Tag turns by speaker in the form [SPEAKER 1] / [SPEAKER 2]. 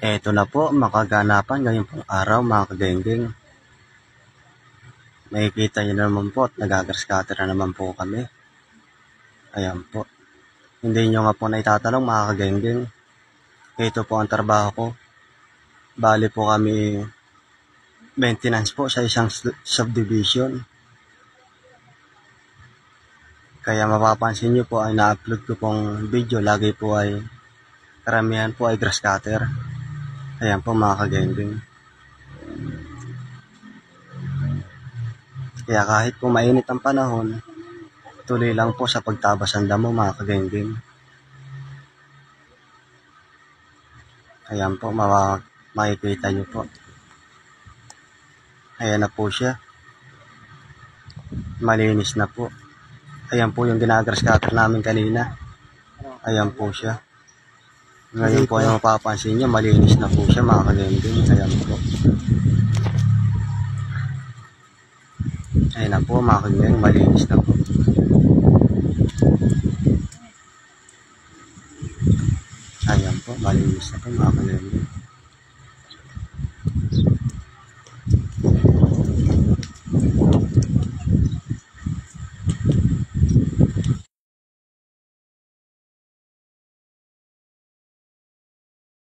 [SPEAKER 1] Eto na po, makaganapan ngayong pong araw mga kagenggeng. Makikita nyo naman po at nagagrass cutter na naman po kami. Ayan po. Hindi nyo nga po naitatanong mga kagenggeng. Ito po ang trabaho ko. Bali po kami maintenance po sa isang subdivision. Kaya mapapansin nyo po ay na-upload ko pong video. Lagi po ay karamihan po ay grass cutter. Ayan po mga kagenggeng. Kaya kahit po mainit ang panahon, tuloy lang po sa pagtabas ng damo mga kagenggeng. Ayan po, makikita nyo po. Ayan na po siya. Malinis na po. Ayan po yung ginagrass cutter namin kanina. Ayan po siya. Ngayon po ay mapapansin nyo, malinis na po siya mga kagenggeng. Ayan po. Ayan na po mga kagenggeng, malinis na po. Ayan po, malinis na po mga kagenggeng.